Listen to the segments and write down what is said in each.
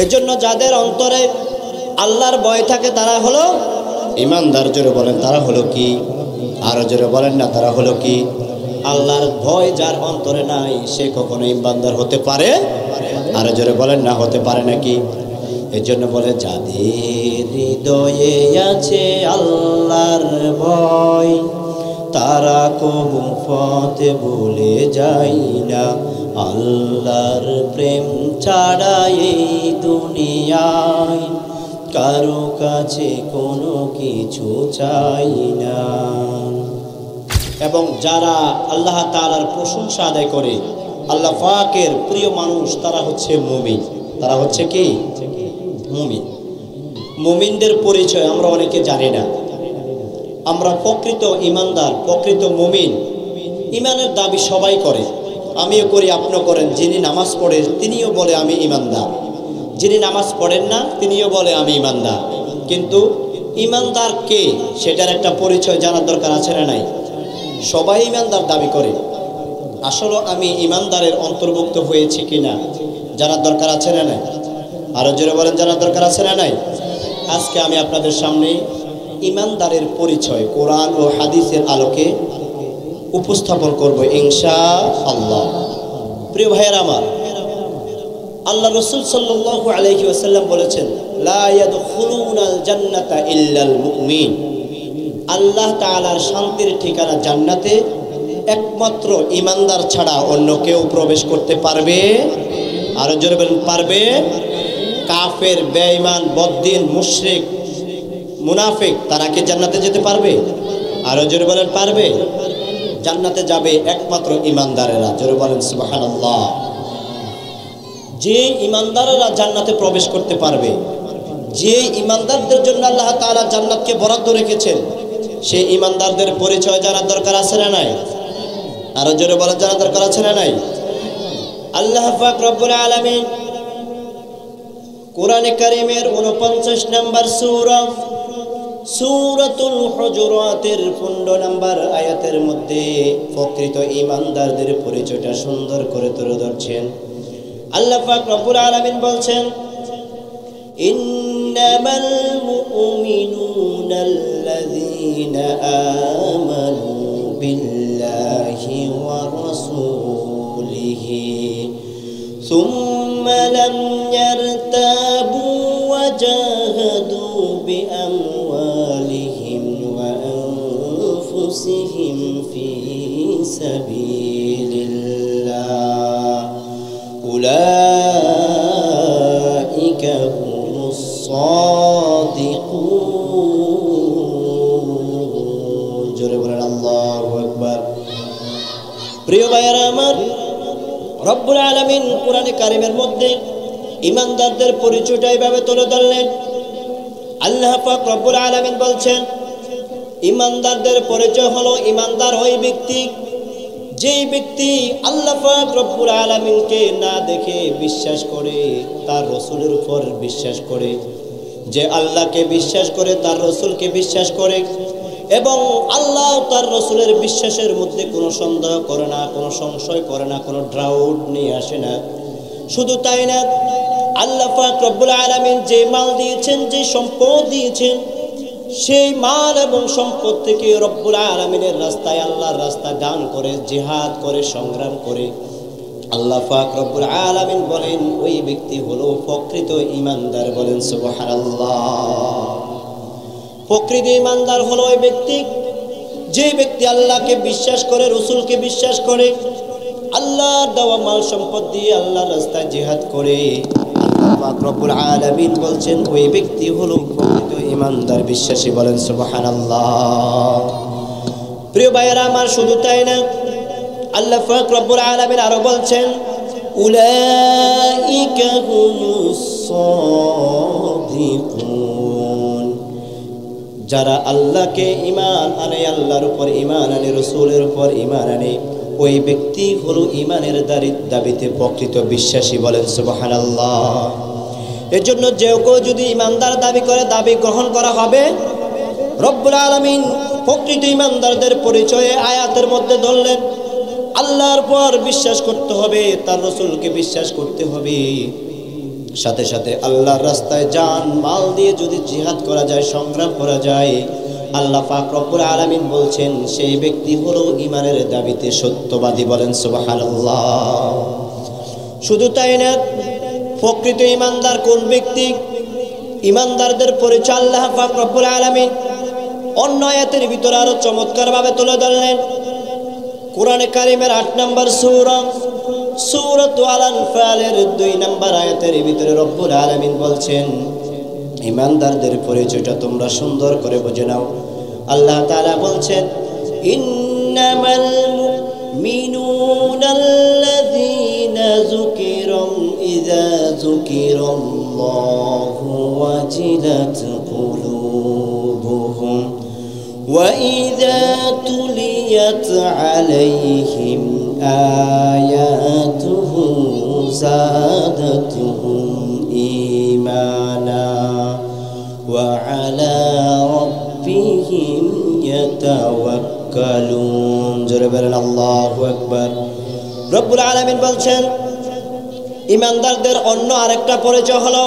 এজন্য যাদের অন্তরে আল্লাহর ভয় থাকে তারা হলো ঈমানদার। জোরে বলেন তারা হলো কি? আরো জোরে বলেন না তারা হলো কি? আল্লাহর ভয় যার অন্তরে নাই সে কখনো ঈমানদার হতে পারে? আরো জোরে বলেন না হতে পারে নাকি? এজন্য বলে যাদের হৃদয়ে আছে আল্লাহর ভয় তারা কবু পথে ভুলে যায় না। আল্লাহর প্রেম ছাড়া এই দুনিয়ায় কারো কাছে কোনো কিছু চাই না। এবং যারা আল্লাহ তাআলার প্রশংসা আদায় করে, আল্লাহ পাকের প্রিয় মানুষ, তারা হচ্ছে মুমিন। তারা হচ্ছে কি? মুমিন। মুমিনদের পরিচয় আমরা অনেকে জানি না। আমরা প্রকৃত ঈমানদার, প্রকৃত মুমিন। ঈমানের দাবি সবাই করে, আমিও করি, আপনিও করেন। যিনি নামাজ পড়েন তিনিও বলে আমি ঈমানদার, যিনি নামাজ পড়েন না তিনিও বলে আমি ঈমানদার। কিন্তু ঈমানদার কে সেটার একটা পরিচয় জানার দরকার আছে না নাই? সবাই ঈমানদার দাবি করে, আসলে আমি ঈমানদারের অন্তর্ভুক্ত হয়েছি কিনা জানার দরকার আছে না নাই? আরো জোরে বলেন জানার দরকার আছে না নাই? আজকে আমি আপনাদের সামনে ঈমানদারের পরিচয় কোরআন ও হাদিসের আলোকে উপস্থাপন করব ইনশাআল্লাহ। প্রিয় ভাইয়েরা আমার, আল্লাহ রাসূল সাল্লাল্লাহু আলাইহি ওয়াসাল্লাম বলেছেন, লা ইয়াদখুলুনাল জান্নাতা ইল্লাল মুমিন। আল্লাহ তাআলার শান্তির ঠিকানা জান্নাতে একমাত্র ঈমানদার ছাড়া অন্য কেউ প্রবেশ করতে পারবে? আরো জোরে বলেন পারবে? কাফের, বেঈমান, বদ্দিন, মুশরিক, মুনাফিক তারা কি জান্নাতে যেতে পারবে? আরো জোরে বলেন পারবে? জান্নাতে যাবে একমাত্র ঈমানদারেরা। জোরে বলেন সুবহানাল্লাহ। যে ঈমানদারেরা জান্নাতে প্রবেশ করতে পারবে, যে ঈমানদারদের জন্য আল্লাহ তাআলা জান্নাতকে বরাদ্দ রেখেছেন, সেই ঈমানদারদের পরিচয় জানার দরকার আছে না নাই? আরো জোরে বলেন জানার দরকার আছে না নাই? আল্লাহ পাক রব্বুল আলামিন কোরআনে কারীমের 49 নম্বর সূরা সূরাতুল হুজুরাতের 15 নম্বর আয়াতের মধ্যে প্রকৃত ঈমানদারদের পরিচয়টা সুন্দর করে তুলে ধরছেন। আল্লাহ পাক রব্বুল আলামিন বলছেন, ইন্নামাল মুমিনুনাল্লাযীনা আমানু বিল্লাহি ওয়া রাসূলিহি সুম্মা লাম ইয়ারতাবু ওয়া জাহাদু বিআমওয়ালিহিম ওয়া আনফুসিহিম ফি সাবিলিল্লাহ উলাইকা হুমুস সাদিকুন। জোরে বলেন আল্লাহু আকবার। প্রিয় ভাইয়েরা আমার, রব্বুল আলামিন কোরআনে কারীমের মধ্যে ঈমানদারদের পরিচয়টা এইভাবে তুলে ধরলেন। আল্লাহ পাক রব্বুল আলামিন বলছেন, ঈমানদারদের পরিচয় হলো, ঈমানদার ওই ব্যক্তি যেই ব্যক্তি আল্লাহ পাক রব্বুল আলামিনকে না দেখে বিশ্বাস করে, তার রাসূলের উপর বিশ্বাস করে, যে আল্লাহকে বিশ্বাস করে, তার রাসূলকে বিশ্বাস করে এবং আল্লাহ তার রাসূলের বিশ্বাসের মধ্যে কোনো সন্দেহ করে না, কোনো সংশয় করে না, কোনো ডাউট নিয়ে আসে না। শুধু তাই না, আল্লাহ পাক রব্বুল আলামিন যে মাল দিয়েছেন, যে সম্পদ দিয়েছেন, সেই মাল এবং সম্পদ থেকে রব্বুল আলামিনের রাস্তায়, আল্লাহর রাস্তা দান করে, জিহাদ করে, সংগ্রাম করে, আল্লাহ পাক রব্বুল আলামিন বলেন ওই ব্যক্তি হলো প্রকৃত ঈমানদার। বলেন সুবহানাল্লাহ। প্রকৃত ঈমানদার হলো ওই ব্যক্তি যে ব্যক্তি আল্লাহকে বিশ্বাস করে, রাসূলকে বিশ্বাস করে, আল্লাহর দেওয়া মাল সম্পদ দিয়ে আল্লাহর রাস্তায় জিহাদ করে। আল্লাহ পাক রব্বুল আলামিন বলছেন ওই ব্যক্তি হলো প্রকৃত ঈমানদার, বিশ্বাসী। বলেন সুবহানাল্লাহ। প্রিয় ভাইয়েরা আমার, শুধু তাই না, আল্লাহ পাক রব্বুল আলামিন আরো বলছেন, উলাইকা হুমুস সাদিকুন। যারা আল্লাহকে ঈমান আনে, আল্লাহর উপর ঈমান আনে, রাসূলের উপর ঈমান আনে, ওই ব্যক্তি হলো ঈমানের দাবিতে প্রকৃত বিশ্বাসী। বলেন সুবহানাল্লাহ। এর জন্য যে কেউ যদি ঈমানদার দাবি করে, দাবি গ্রহণ করা হবে। রব্বুল আলামিন প্রকৃত ঈমানদারদের পরিচয়ে আয়াতের মধ্যে ধরলেন, আল্লাহর পর বিশ্বাস করতে হবে, তার রাসূলকে বিশ্বাস করতে হবে, সাথে সাথে আল্লাহর রাস্তায় জান মাল দিয়ে যদি জিহাদ করা যায়, সংগ্রাম করা যায়, আল্লাহ পাক রব্বুল আলামিন বলছেন সেই ব্যক্তি হলো ঈমানের দাবিতে সত্যবাদী। বলেন সুবহানাল্লাহ। শুধু তাই না, প্রকৃত ঈমানদার কোন ব্যক্তি? ঈমানদারদের পরিচয় আল্লাহ পাক রব্বুল আলামিন অন্য আয়াতের ভিতরে আরো চমৎকারভাবে তুলে ধরলেন। কোরআনে কারিমের 8 নম্বর সূরাতুল আনফালের 2 নম্বর আয়াতের ভিতরে রব্বুল আলামিন বলছেন ঈমানদারদের পরিচয়টা তোমরা সুন্দর করে বুঝে নাও। আল্লাহ তাআলা বলছেন ইন্নামাল মুমিনুনাল্লাযীনা ইযা যুকিরাল্লাহু ওয়াজিলাত কুলুবুহুম ওয়া ইযা তুলিয়াত আলাইহিম আয়াতুহু যাদাতুহুম ঈমানা ওয়া আলা রাব্বিহিম ইয়াতাওয়াক্কালুন। জোরে বলেন আল্লাহু আকবার। রব্বুল আলামিন বলছেন ঈমানদারদের অন্য আরেকটা পরিচয় হলো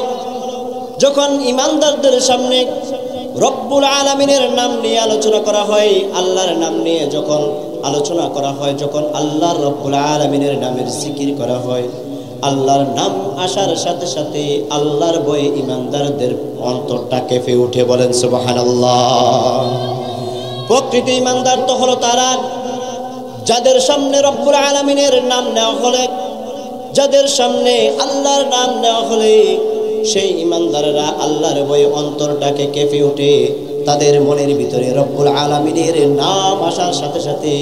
যখন ঈমানদারদের সামনে রব্বুল আলামিনের নাম নিয়ে আলোচনা করা হয়, আল্লাহর নাম নিয়ে যখন আলোচনা করা হয়, যখন আল্লাহর রব্বুল আলামিনের নামের জিকির করা হয়, আল্লাহর নাম আসার সাথে সাথে আল্লাহর ভয়ে ঈমানদারদের অন্তরটা কেঁপে উঠে। বলেন সুবহানাল্লাহ। প্রকৃত ঈমানদার তো হলো তারা যাদের সামনে রব্বুল আলামিনের নাম নেওয়া হলে, যাদের সামনে আল্লাহর নাম নেওয়া হলে সেই ঈমানদাররা আল্লাহর ভয়ে অন্তরটাকে কেঁপে ওঠে। তাদের মনের ভিতরে রব্বুল আলামিনের নাম আসার সাথে সাথে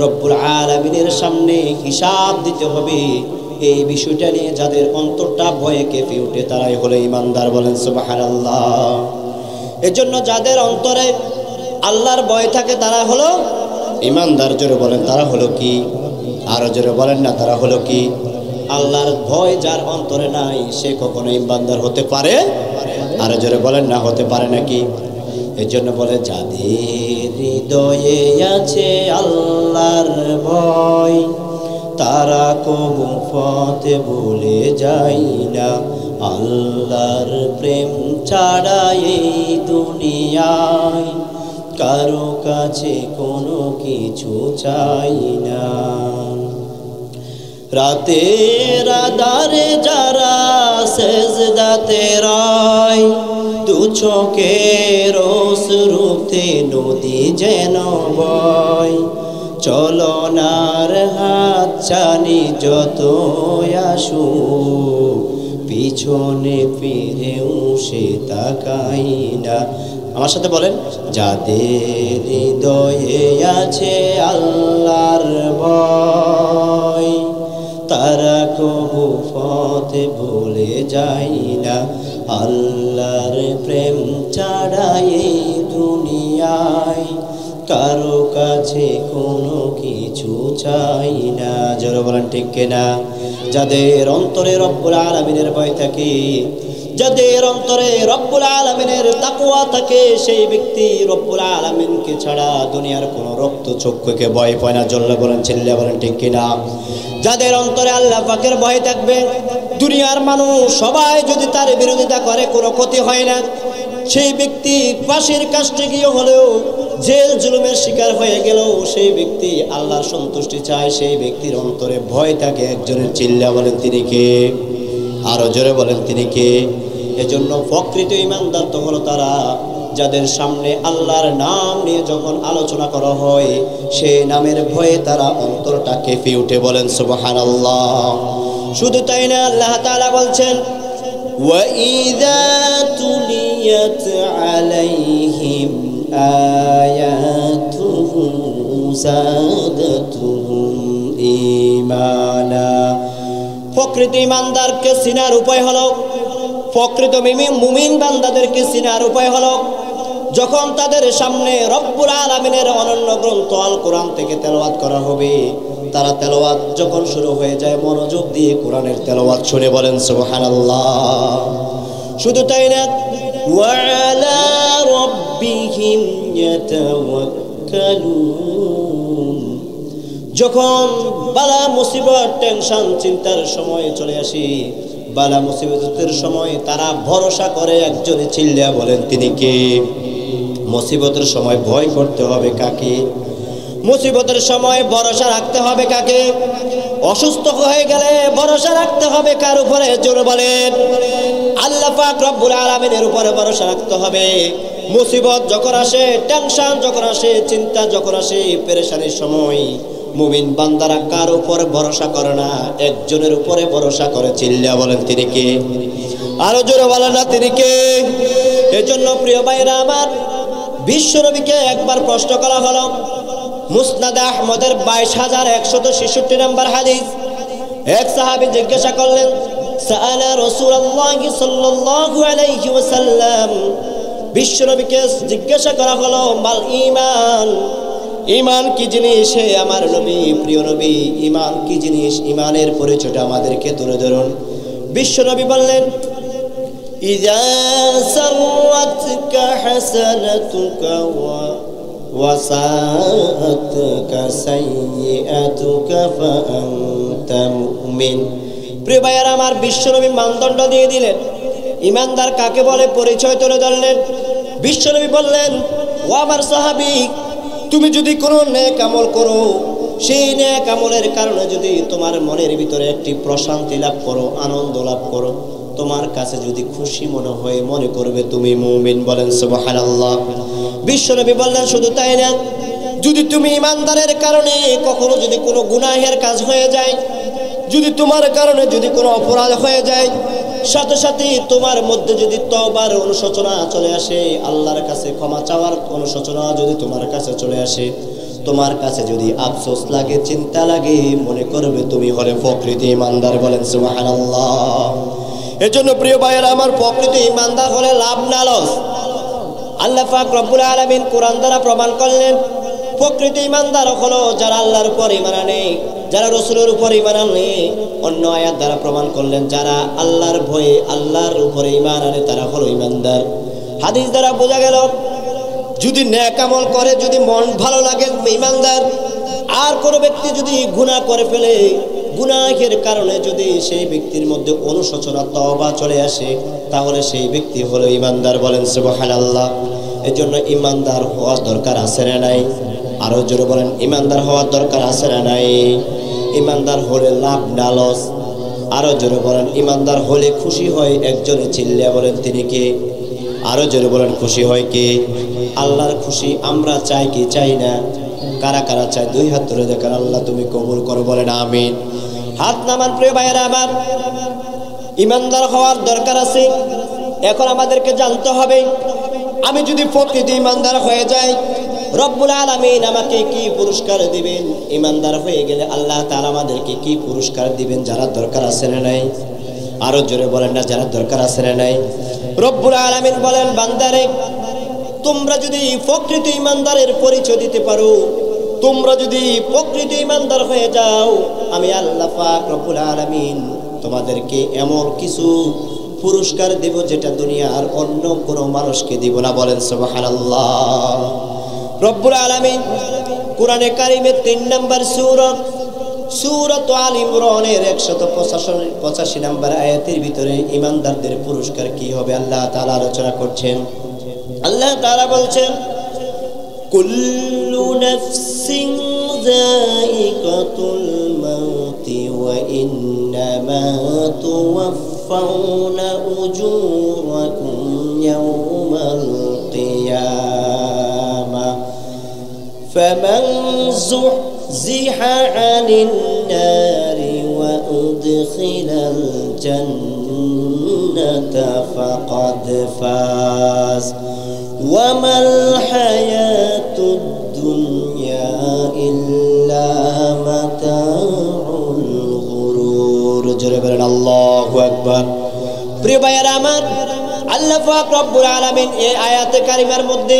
রব্বুল আলামিনের সামনে হিসাব দিতে হবে, এই বিষয়টা নিয়ে যাদের অন্তরটা ভয়ে কেঁপে ওঠে তারাই হলো ঈমানদার। বলেন সুবহানাল্লাহ। এজন্য যাদের অন্তরে আল্লাহর ভয় থাকে তারা হলো ঈমানদার। জোরে বলেন তারা হলো কি? আরো জোরে বলেন না, তারা হলো কি? আল্লাহর ভয় যার অন্তরে নাই সে কখনো ঈমানদার হতে পারে? আরো জোরে বলেন না, হতে পারে নাকি? এজন্য বলে যাদের হৃদয়ে আছে আল্লাহর ভয় তারা কবু পথে ভুলে যায় না। আল্লাহর প্রেম ছাড়া এই দুনিয়ায় কারো কাছে কোনো কিছু চাই না। রাতের আধারে যারা সেজদাতে রয়, দু চোখের অশ্রুতে নদী যেন বয়, চলনার হাত ছানি যত আসু পিছনে ফিরেও সে তাকাই না। আমার সাথে বলেন যাদের হৃদয়ে আছে আল্লাহর ভয় তারা কবু পথে ভুলে যায় না। আল্লাহর প্রেম ছাড়া এই দুনিয়ায় কারো কাছে কোনো কিছু চাই না। জোরে বলেন ঠিক কিনা? যাদের অন্তরে রব্বুল আলামিনের ভয় থাকে, যাদের অন্তরে রব্বুল আলামিনের তাকওয়া থাকে, সেই ব্যক্তি রব্বুল আলামিনকে ছাড়া দুনিয়ার কোনো রক্ত চক্ষুকে ভয় পায় না। জোরে বলেন, চিল্লা বলেন ঠিক কিনা? যাদের অন্তরে আল্লাহ পাকের ভয় থাকবে, দুনিয়ার মানুষ সবাই যদি তার বিরোধিতা করে কোনো ক্ষতি হয় না। সেই ব্যক্তি ফাঁসির কাস্টে গিয়ে হলেও, জেল জুলুমের শিকার হয়ে গেলেও সেই ব্যক্তি আল্লাহর সন্তুষ্টি চায়। সেই ব্যক্তির অন্তরে ভয় থাকে একজনের। চিল্লা বলেন তিনি কে? আরো জোরে বলেন তিনি কে? এজন্য প্রকৃত ঈমানদার তো হলো তারা যাদের সামনে আল্লাহর নাম নিয়ে যখন আলোচনা করা হয় সেই নামের ভয়ে তারা অন্তরটা কেঁপে উঠে। বলেন সুবহানাল্লাহ। শুধু তাই না, আল্লাহ তাআলা বলছেন ওয়াইযা তুলিয়াত আলাইহিম আয়াতুহু যাদাতুহুম ঈমানা। প্রকৃত ঈমানদারকে চিনার উপায় হলো, প্রকৃত মুমিন বান্দাদেরকে চিনার উপায় হলো যখন তাদের সামনে রব্বুল আলামিনের অনন্য গ্রন্থ আল কোরআন থেকে তেলাওয়াত করা হবে, তারা তেলাওয়াত যখন শুরু হয়ে যায় মনোযোগ দিয়ে কোরআনের তেলাওয়াত শুনে। বলেন সুবহানাল্লাহ। শুধু তাই না, ওয়া আলা রাব্বিহিম ইয়াতাওয়াক্কালুন। যখন বালা মুসিবত টেনশন চিন্তার সময় চলে আসে, বালা মুসিবতের সময় তারা ভরসা করে একজনে চিল্লা বলেন তিনি কে? মুসিবতের সময় ভয় করতে হবে কাকে? মুসিবতের সময় ভরসা রাখতে হবে কাকে? অসুস্থ হয়ে গেলে ভরসা রাখতে হবে কার উপরে? জোরে বলেন আল্লাহ পাক রব্বুল আলামিনের উপরে ভরসা রাখতে হবে। মুসিবত যখন আসে, টেনশন যখন আসে, চিন্তা যখন আসে, পেরেশানির সময় মুমিন বান্দারা কার উপর ভরসা করে না? একজনের উপরে ভরসা করে। চিল্লা বলেন তিনি কে? আরো জোরে বলেন না তিনি কে? এজন্য প্রিয় ভাইরা আমার, বিশ্বনবীকে একবার প্রশ্ন করা হলো, মুসনাদ আহমদের 22,166 নম্বর হাদিস। এক সাহাবী জিজ্ঞাসা করলেন, সাআলা রাসূলুল্লাহ সাল্লাল্লাহু আলাইহি ওয়াসাল্লাম, বিশ্বনবীকে জিজ্ঞাসা করা হলো, মাল ঈমান, ঈমান কি জিনিস? হে আমার নবী, প্রিয় নবী, ঈমান কি জিনিস? ঈমানের পরিচয়টা আমাদেরকে তুলে ধরুন। বিশ্বনবী বললেন, ইযা সাররাতকা হাসানাতুকা ওয়া সাআতুকা সাইয়্যাতুকা ফাআনতা মুমিন। প্রিয় ভাইয়ারা আমার, বিশ্বনবী মানদণ্ড দিয়ে দিলেন। ঈমানদার কাকে বলে পরিচয় তুলে ধরলেন। বিশ্বনবী বললেন, ও আমার সাহাবী, তুমি যদি কোনো নেক আমল করো, সেই নেক আমলের কারণে যদি তোমার মনের ভিতরে একটি প্রশান্তি লাভ করো, আনন্দ লাভ করো, তোমার কাছে যদি খুশি মনে হয়, মনে করবে তুমি মুমিন। বলেন সুবহানাল্লাহ। বিশ্বনবী বললেন, শুধু তাই না, যদি তুমি ঈমানদারের কারণে কখনো যদি কোনো গুনাহের কাজ হয়ে যায়, যদি তোমার কারণে যদি কোনো অপরাধ হয়ে যায়, সাথে সাথে তোমার মধ্যে যদি তওবার অনুশোচনা চলে আসে, আল্লাহর কাছে ক্ষমা চাওয়ার অনুশোচনা যদি তোমার কাছে চলে আসে, তোমার কাছে যদি আফসোস লাগে, চিন্তা লাগে, মনে করবে তুমি হলে প্রকৃত ঈমানদার। বলেন সুবহানাল্লাহ। এজন্য প্রিয় ভাইয়েরা আমার, প্রকৃত ঈমানদার হলে লাভ না লস। আল্লাহ পাক রব্বুল আলামিন কোরআন দ্বারা প্রমাণ করলেন, প্রকৃত ঈমানদার হলো যারা আল্লাহর উপর ঈমান আনে, যারা রাসূলের উপর ঈমান আনে। অন্য আয়াত দ্বারা প্রমাণ করলেন, যারা আল্লাহর ভয়ে আল্লাহর উপরে ঈমান আনে তারা হলো ঈমানদার। হাদিস দ্বারা বোঝা গেল, যদি নেক আমল করে, যদি মন ভালো লাগে, ঈমানদার। আর কোনো ব্যক্তি যদি গুনাহ করে ফেলে, গুনাহের কারণে যদি সেই ব্যক্তির মধ্যে অনুশোচনা, তওবা চলে আসে, তাহলে সেই ব্যক্তি হলো ঈমানদার। বলেন সুবহানাল্লাহ। এজন্য ঈমানদার হওয়ার দরকার আছে না নাই? আরো জোরে বলেন, ঈমানদার হওয়ার দরকার আছে না নাই? ঈমানদার হলে লাভ না লস। আরো জোরে বলেন, ঈমানদার হলে খুশি হয় একজনে। চিল্লা বলেন তিনি কে? আরো জোরে বলেন, খুশি হয় কে? আল্লাহর খুশি আমরা চাই কি চাই না? কারা কারা চাই? দুই হাত তুলে দেখেন, আল্লাহ তুমি কবুল করো। বলেন আমিন। হাত নামান প্রিয় ভাইয়েরা আমার, ঈমানদার হওয়ার দরকার আছে। এখন আমাদেরকে জানতে হবে, আমি যদি প্রকৃত ঈমানদার হয়ে যাই, রব্বুল আলামিন আমাকে কি পুরস্কার দিবেন? ঈমানদার হয়ে গেলে আল্লাহ তাআলা আমাদেরকে কি পুরস্কার দিবেন? যারা দরকার আছে না নাই? আরো জোরে বলেন না, যারা দরকার আছে না নাই? রব্বুল আলামিন বলেন, বান্দারে, তোমরা যদি প্রকৃত ঈমানদারের পরিচয় দিতে পারো, তোমরা যদি প্রকৃত ঈমানদার হয়ে যাও, আমি আল্লাহ পাক রব্বুল আলামিন তোমাদেরকে এমন কিছু পুরস্কার দেব যেটা দুনিয়ার অন্য কোনো মানুষকে দিব না। বলেন সুবহানাল্লাহ। রব্বুল আলামিন কোরআনে কারিমের 3 নম্বর সূরা আল ইমরানের 185 নম্বর আয়াতের ভিতরে ঈমানদারদের পুরস্কার কি হবে আল্লাহ তাআলা আলোচনা করছেন। আল্লাহ তাআলা বলছেন, কুল্লু নাফসিন যায়িকাতুল মাউতি ওয়া ইন্নামা তুওয়াফাউনা উজুরাকুম ইয়াওমাল কিয়ামাহ ফামান যুহজিহা আনিন নারি ওয়া উদখিলাল জান্নাতা ফাকাদ ফাজ وما الحياة الدنيا إلا متاع الغرور। জোরে বলেন আল্লাহু আকবার। প্রিয় ভাইয়েরা আমার, আল্লাহ পাক রব্বুল আলামিন এই আয়াতে কারিমার মধ্যে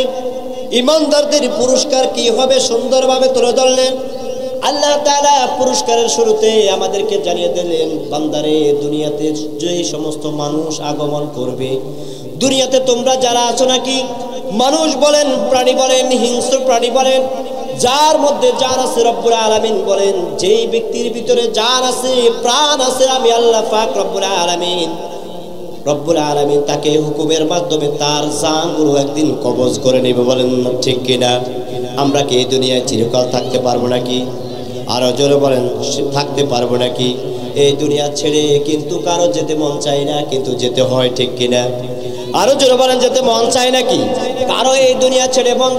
ঈমানদারদের পুরস্কার কি হবে সুন্দরভাবে তুলে ধরলেন। আল্লাহ তাআলা পুরস্কারের শুরুতে আমাদেরকে জানিয়ে দিলেন, বান্দারে, দুনিয়াতে যে সমস্ত মানুষ আগমন করবে, দুনিয়াতে তোমরা যারা আছো নাকি, মানুষ বলেন, প্রাণী বলেন, হিংস্র প্রাণী বলেন, যার মধ্যে জান আছে, রব্বুল আলামিন বলেন যেই ব্যক্তির ভিতরে জান আছে, প্রাণ আছে, আমি আল্লাহ পাক রব্বুল আলামিন তাকে হুকুমের মাধ্যমে তার জানগুলো একদিন কবজ করে নেবে। বলেন ঠিক কিনা? আমরা কি এই দুনিয়ায় চিরকাল থাকতে পারবো নাকি? আরো জোরে বলেন, থাকতে পারবো নাকি? এই দুনিয়া ছেড়ে কিন্তু কারো যেতে মন চায় না, কিন্তু যেতে হয়, ঠিক কিনা? আরো জোরে বলেন, যেতে মন চায় নাকি? কারো এই দুনিয়া ছেড়ে মন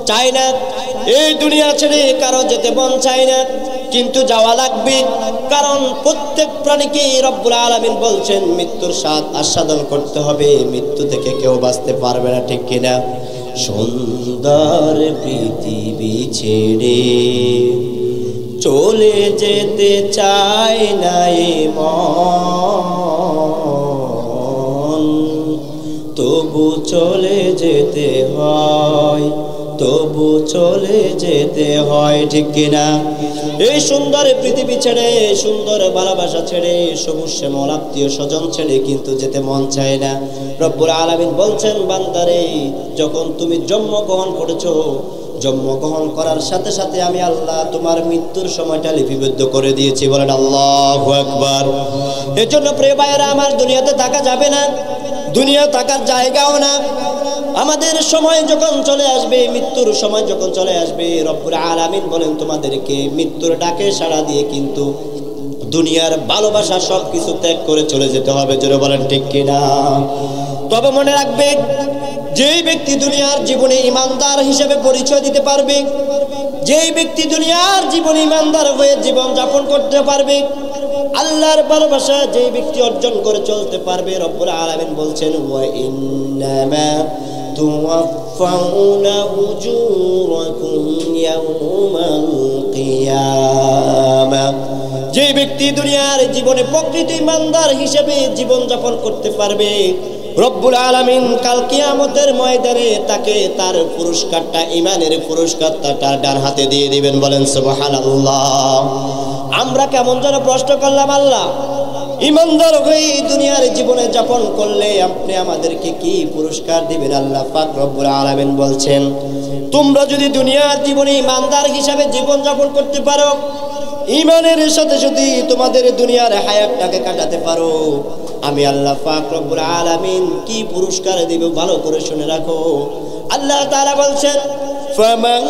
চায় না, এই দুনিয়া ছেড়ে কারো যেতে মন চায় না, কিন্তু যাওয়া লাগবে। কারণ প্রত্যেক প্রাণীকে রব্বুল আলামিন বলছেন মৃত্যুর স্বাদ আস্বাদন করতে হবে, মৃত্যু থেকে কেউ বাঁচতে পারবে না, ঠিক কিনা? সুন্দর পৃথিবী ছেড়ে চলে যেতে চায় না এ মন, তবু চলে যেতে হয়, তবু চলে যেতে হয়, ঠিক কিনা? এই সুন্দর পৃথিবী ছেড়ে, সুন্দর ভালোবাসা ছেড়ে, সবুজ শ্যামল আত্মীয় স্বজন ছেড়ে কিন্তু যেতে মন চায় না। রব্বুল আলামিন বলছেন, বান্দারে, যখন তুমি জন্মগ্রহণ করেছো, জন্মগ্রহণ করার সাথে সাথে আমি আল্লাহ তোমার মৃত্যুর সময়টা লিপিবদ্ধ করে দিয়েছি। বলেন আল্লাহু আকবার। এজন্য প্রিয় ভাইয়েরা আমার, দুনিয়াতে থাকা যাবে না, দুনিয়া থাকার জায়গাও না। আমাদের সময় যখন চলে আসবে, মৃত্যুর সময় যখন চলে আসবে, রব্বুল আলামিন বলেন তোমাদেরকে মৃত্যুর ডাকে সাড়া দিয়ে কিন্তু দুনিয়ার ভালোবাসা সবকিছু ত্যাগ করে চলে যেতে হবে। জোরে বলেন ঠিক কিনা? তবে মনে রাখবে, যেই ব্যক্তি দুনিয়ার জীবনে ইমানদার হিসেবে পরিচয় দিতে পারবে, যেই ব্যক্তি দুনিয়ার জীবনে ইমানদার হয়ে জীবন যাপন করতে পারবে, আল্লাহর ভালোবাসা যেই ব্যক্তি অর্জন করে চলতে পারবে, রব্বুল আলামিন বলছেন ওয়া ইন্নামা তুওয়াফাউনা উজুরাকুম ইয়াওমাল কিয়ামা। যে ব্যক্তি দুনিয়ার জীবনে প্রকৃত ইমানদার হিসেবে জীবন যাপন করতে পারবে, রব্বুল আলামিন কাল কিয়ামতের ময়দানে তাকে তার পুরস্কারটা, ইমানের পুরস্কারটা তার ডান হাতে দিয়ে দিবেন। বলেন সুবহানাল্লাহ। আমরা কেমন যেন প্রশ্ন করলাম, আল্লাহ ইমানদার হয়ে দুনিয়ার জীবনে যাপন করলে আপনি আমাদেরকে কি পুরস্কার দিবেন? আল্লাহ পাক রব্বুল আলামিন বলছেন, তোমরা যদি দুনিয়ার জীবনে ইমানদার হিসাবে জীবন যাপন করতে পারো, ইমানের সাথে যদি তোমাদের দুনিয়ার হায়াতটাকে কাটাতে পারো, আমি আল্লাহ পাক রব্বুল আলামিন কি পুরস্কার দিব ভালো করে শুনে রাখো। আল্লাহ তাআলা বলছেন, ফামান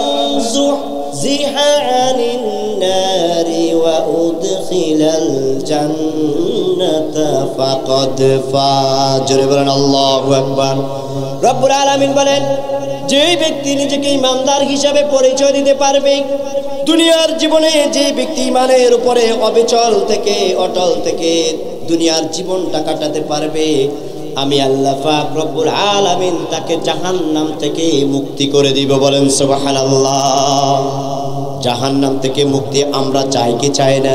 যুহজিহা আনিন নারি ওয়া উদখিলাল জান্নাতা ফাকাদ ফাজ। জোরে বলেন আল্লাহু আকবার। রব্বুল আলামিন বলেন, যেই ব্যক্তি নিজেকে ইমানদার হিসাবে পরিচয় দিতে পারবে, দুনিয়ার জীবনে যে ব্যক্তি ইমানের উপরে অবিচল থেকে, অটল থেকে দুনিয়ার জীবনটা কাটাতে পারবে, আমি আল্লাহ পাক রব্বুল আলামিন তাকে জাহান্নাম থেকে মুক্তি করে দিব। বলেন সুবহানাল্লাহ। জাহান্নাম থেকে মুক্তি আমরা চাই কি চাই না?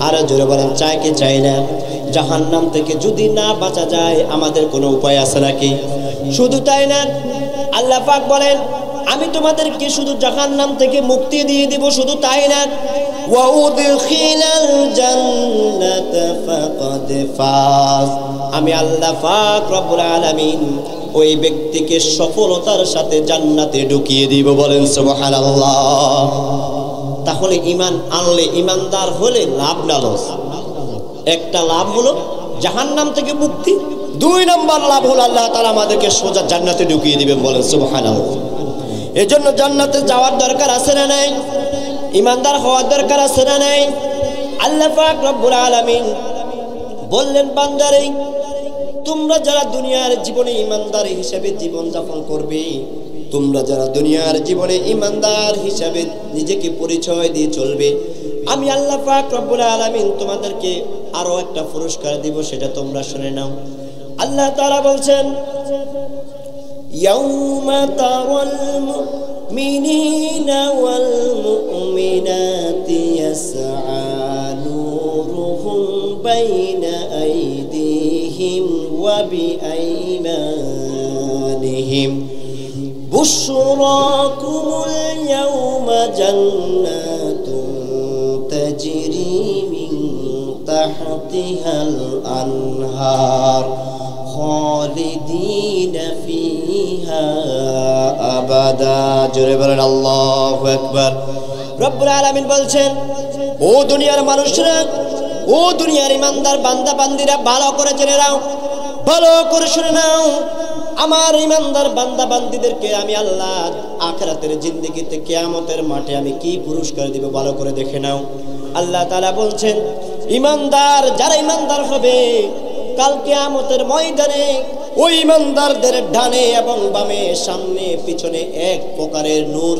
আর জোরে বলেন, চাই কি চাই না? জাহান্নাম থেকে যদি না বাঁচা যায়, আমাদের কোনো উপায় আছে নাকি? শুধু তাই না, আল্লাহ পাক বলেন, আমি তোমাদেরকে শুধু জাহান্নাম থেকে মুক্তি দিয়ে দিব, শুধু তাই না, ওয়া উদখিলাল জান্নাতা ফাকাদ ফাজ। আমি আল্লাহ পাক রব্বুল আলামিন ওই ব্যক্তিকে সফলতার সাথে জান্নাতে ঢুকিয়ে দিব। বলেন সুবহানাল্লাহ। তাহলে ঈমান আনলে, ঈমানদার হলে লাভ না লস? একটা লাভ হলো জাহান্নাম থেকে মুক্তি, দুই নম্বর লাভ হলো আল্লাহ তাআলা আমাদেরকে সোজা জান্নাতে ঢুকিয়ে দিবেন। বলেন সুবহানাল্লাহ। এজন্য জান্নাতে যাওয়ার দরকার আছে না নাই? ঈমানদার হওয়ার দরকার আছে না নাই? আল্লাহ পাক রব্বুল আলামিন বললেন, বান্দারে, তোমরা যারা দুনিয়ার জীবনে ঈমানদার হিসেবে জীবন যাপন করবে, তোমরা যারা দুনিয়ার জীবনে ঈমানদার হিসেবে নিজেকে পরিচয় দিয়ে চলবে, আমি আল্লাহ পাক রব্বুল আলামিন তোমাদেরকে আরো একটা পুরস্কার দিব, সেটা তোমরা শুনে নাও। আল্লাহ তাআলা বলছেন, ইয়াউমা তারাল মুমিনিনা ওয়াল মুমিনাতি ইয়াসআ নূরুহুম বাইনা আইদিহিম ওয়া বিআইমানিহিম বুশরাকুমুল ইয়াউমা জান্নাতুন তাজরি মিন তাহতিহাল আনহার খালিদিনা ফিহা আবাদা। আহাদা। জোরে বলেন আল্লাহু আকবার। রব্বুল আলামিন বলছেন, ও দুনিয়ার মানুষরা, ও দুনিয়ার ইমানদার বান্দা বান্দিরা, ভালো করে জেনে নাও, ভালো করে শুনে নাও, আমার ইমানদার বান্দা বান্দিদেরকে আমি আল্লাহ আখিরাতের জিন্দেগিতে কিয়ামতের মাঠে আমি কি পুরস্কার দিব, ভালো করে দেখে নাও। আল্লাহ তাআলা বলছেন, ইমানদার যারা ইমানদার হবে কাল কিয়ামতের ময়দানে ওই ইমানদারদের ডানে এবং বামে, সামনে পিছনে এক প্রকারের নূর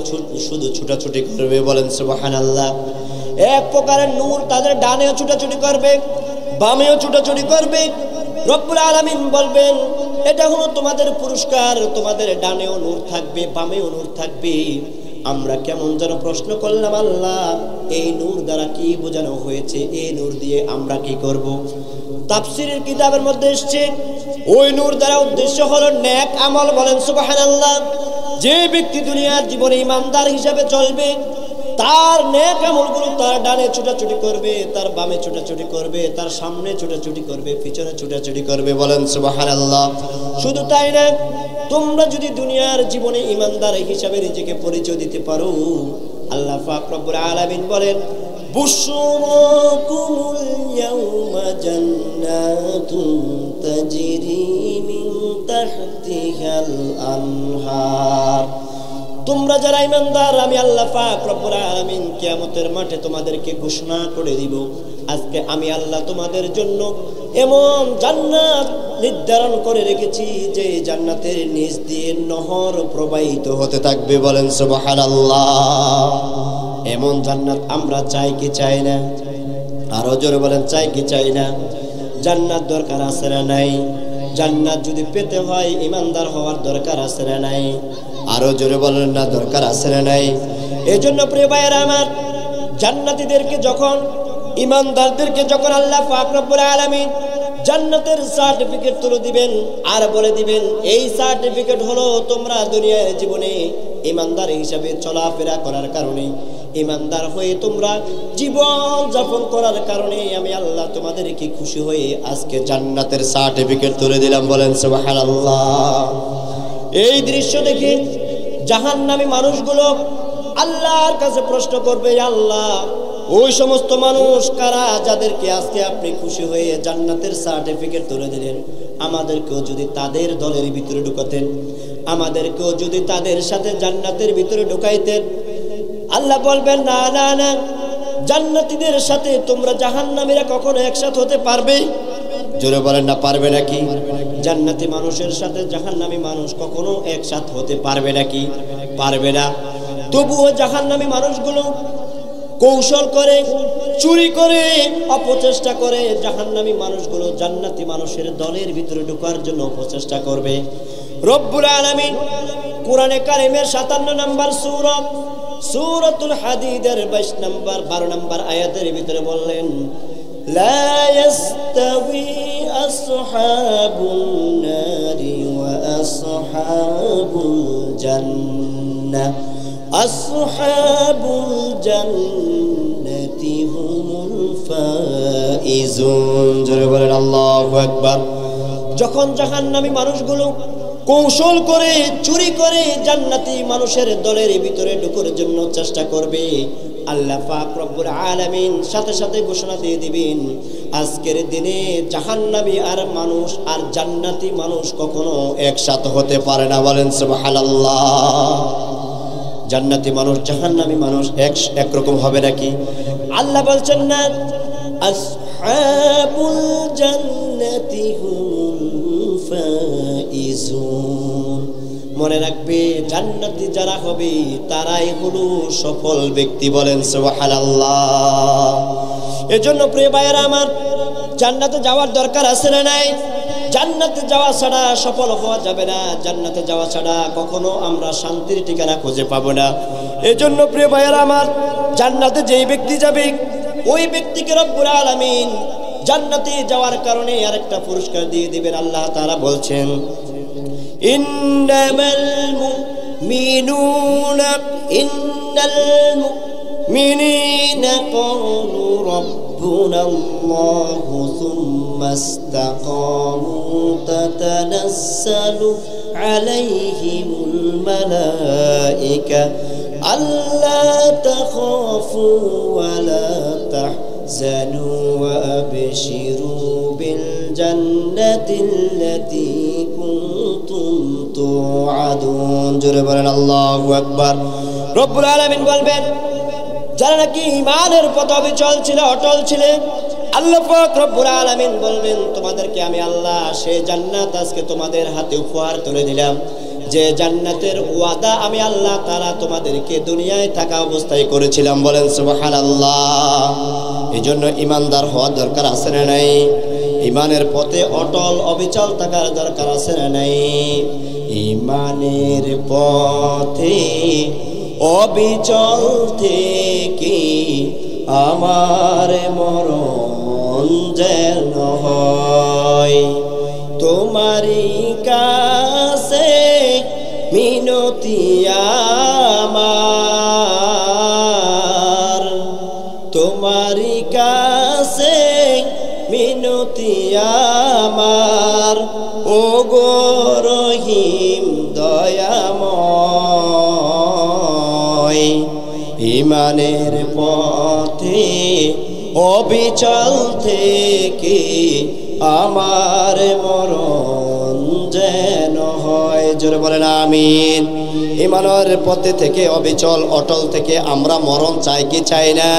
শুধু ছুটাছুটি করবে। বলেন সুবহানাল্লাহ। এক প্রকারের নূর তাদের ডানেও ছুটাছুটি করবে, বামেও ছুটাছুটি করবে। রব্বুল আলামিন বলবেন, এটা হলো তোমাদের পুরস্কার, তোমাদের ডানেও নূর থাকবে, বামেও নূর থাকবে। আমরা কেমন যেন প্রশ্ন করলাম, আল্লাহ এই নূর দ্বারা কি বোঝানো হয়েছে, এই নূর দিয়ে আমরা কি করব? তাফসীরের কিতাবের মধ্যে এসেছে, ওই নূর দ্বারা উদ্দেশ্য হলো নেক আমল। বলেন সুবহানাল্লাহ। যে ব্যক্তি দুনিয়ার জীবনে ইমানদার হিসেবে চলবে, তার নেক আমলগুলো তার ডানে ছুটাছুটি করবে, তার বামে ছুটাছুটি করবে, তার সামনে ছুটাছুটি করবে, পিছনে ছুটাছুটি করবে। বলেন সুবহানাল্লাহ। শুধু তাই না, তোমরা যদি দুনিয়ার জীবনে ইমানদার হিসেবে নিজেকে পরিচয় দিতে পারো, আল্লাহ পাক রব্বুল আলামিন বলেন, বুশরাকুমুল ইয়াওমা জান্নাতুন তাজরি মিন তাহতিহাল আনহার। তোমরা যারা ইমানদার, আমি আল্লাহ পাক রব্বুল আলামিন কিয়ামতের মাঠে তোমাদেরকে ঘোষণা করে দিব, আজকে আমি আল্লাহ তোমাদের জন্য এমন জান্নাত নির্ধারণ করে রেখেছি যে জান্নাতের নিচ দিয়ে নহর প্রবাহিত হতে থাকবে। বলেন সুবহানাল্লাহ। এমন জান্নাত আমরা চাই কি চাই না? আরো জোরে বলেন, চাই কি চাই না? জান্নাত দরকার আছে না নাই? জান্নাত যদি পেতে হয় ইমানদার হওয়ার দরকার আছে না নাই? আরো জোরে বলেন না, দরকার আছে না নাই? এই জন্য প্রিয় ভাইয়েরা আমার, জান্নাতীদেরকে যখন, ইমানদারদেরকে যখন আল্লাহ পাক রব্বুল আলামিন জান্নাতের সার্টিফিকেট তুলে দিবেন আর বলে দিবেন, এই সার্টিফিকেট হলো তোমরা দুনিয়ার জীবনে ইমানদার হিসাবে চলাফেরা করার কারণে, ইমানদার হয়ে তোমরা জীবন যাপন করার কারণে আমি আল্লাহ তোমাদেরকে খুশি হয়ে আজকে জান্নাতের সার্টিফিকেট তুলে দিলাম। বলেন সুবহানাল্লাহ। এই দৃশ্য দেখে জাহান্নামী মানুষগুলো আল্লাহর কাছে প্রশ্ন করবে, আল্লাহ ওই সমস্ত মানুষ কারা যাদেরকে আজকে আপনি খুশি হয়ে জান্নাতের সার্টিফিকেট তুলে দিলেন, আমাদেরকেও যদি তাদের দলের ভিতরে ঢুকাতেন, আমাদেরকেও যদি তাদের সাথে জান্নাতের ভিতরে ঢুকাইতেন। আল্লাহ বলবেন, না না না, জান্নাতীদের সাথে তোমরা জাহান্নামীরা কখনো একসাথে হতে পারবে? জোরে বলেন না, পারবে নাকি? জান্নাতি মানুষের সাথে জাহান্নামী মানুষ কখনো একসাথে হতে পারবে নাকি? পারবে না। তবুও জাহান্নামী মানুষগুলো কৌশল করে, চুরি করে, অপচেষ্টা করে জাহান্নামী মানুষগুলো জান্নাতি মানুষের দলের ভিতরে ঢোকার জন্য অপচেষ্টা করবে। রব্বুল আলামিন কোরআনে কারিমের 57 নম্বর সূরা, সূরাতুল হাদীদের 12 নম্বর আয়াতের ভিতরে বললেন, লা ইয়াস্তাবি আসহাবুন নারি ওয়া আসহাবুল জান্নাহ, আসহাবুল জান্নাতি হুমুল ফাইজুন। জোরে বলেন আল্লাহু আকবার। যখন জাহান্নামী মানুষগুলো কৌশল করে, চুরি করে জান্নাতি মানুষের দলের ভিতরে ঢোকার জন্য চেষ্টা করবে, আল্লাহ পাক রব্বুল আলামিন সাথে সাথে ঘোষণা দিয়ে দিবেন, আজকের দিনে জাহান্নামী আর মানুষ আর জান্নাতি মানুষ কখনো একসাথে হতে পারে না। বলেন সুবহানাল্লাহ। জান্নাতি মানুষ জাহান্নামী মানুষ একরকম হবে নাকি? আল্লাহ বলছেন না, আসহাবুল জান্নাতি হুমুল ফাইজুন। মনে রাখবে, জান্নাতি যারা হবে তারাই হলো সফল ব্যক্তি। বলেন সুবহানাল্লাহ। এজন্য প্রিয় ভাইয়েরা আমার, জান্নাতে যাওয়ার দরকার আছে না নাই? জান্নাতে যাওয়া ছাড়া সফল হওয়া যাবে না। জান্নাতে যাওয়া ছাড়া কখনো আমরা শান্তির ঠিকানা খুঁজে পাবো না। এজন্য প্রিয় ভাইয়েরা আমার, জান্নাতে যেই ব্যক্তি যাবে ওই ব্যক্তিকে রব্বুল আলামিন জান্নাতে যাওয়ার কারণে আরেকটা পুরস্কার দিয়ে দিবেন। আল্লাহ তাআলা বলছেন, ইন্নামাল মুমিনুনা ক্বালু রাব্বুনাল্লাহু সুম্মা ইসতাকামু তাতানাসসালু আলাইহিমুল মালাইকা আল্লা তাখাফু ওয়া লা তাহজানু ওয়া আবশিরু বিল জান্নাতিল্লাতী কুনতুম তুআদুন। জোরে বলেন আল্লাহু আকবার। রব্বুল আলামিন বলবেন, যারা নাকি ঈমানের পথে অবিচল ছিল, অটল ছিল, আল্লাহ পাক রব্বুল আলামিন বলবেন, তোমাদেরকে আমি আল্লাহ সেই জান্নাত আজকে তোমাদের হাতে উপহার তুলে দিলাম, যে জান্নাতের ওয়াদা আমি আল্লাহ তাআলা তোমাদেরকে দুনিয়ায় থাকা অবস্থায় করেছিলাম। বলেন সুবহানাল্লাহ। এজন্য ঈমানদার হওয়ার দরকার আছে না নাই? ঈমানের পথে অটল অবিচল থাকার দরকার আছে না নাই? ঈমানের পথে অবিচল থেকে আমার মরণ যেন হয়, তোমারই কাছে মিনতি আমার, তোমারই কাছে মিনতি আমার, ও গো রহিম দয়াময়। ঈমানের পথে অবিচল থেকে আমার মরণ যেন হয়। জোরে বলেন আমিন। ঈমানের পথে থেকে অবিচল অটল থেকে আমরা মরণ চাই কি চাই না?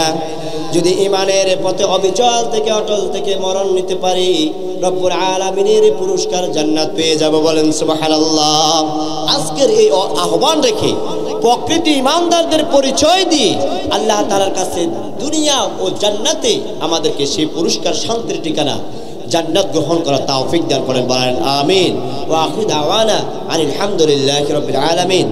যদি ঈমানের পথে অবিচল থেকে অটল থেকে মরণ নিতে পারি, রব্বুল আলামিনের পুরস্কার জান্নাত পেয়ে যাব। বলেন সুবহানাল্লাহ। আজকের এই আহ্বান রেখে প্রকৃতি ঈমানদারদের পরিচয় দিয়ে আল্লাহ তাআলার কাছে দুনিয়া ও জান্নাতে আমাদেরকে সেই পুরস্কার শান্তির ঠিকানা জান্নাত গ্রহণ করার তৌফিক দান করেন। বলেন আমিন। ওয়া আখিরু দাওয়ানা আনিল হামদুলিল্লাহি রাব্বিল আলামিন।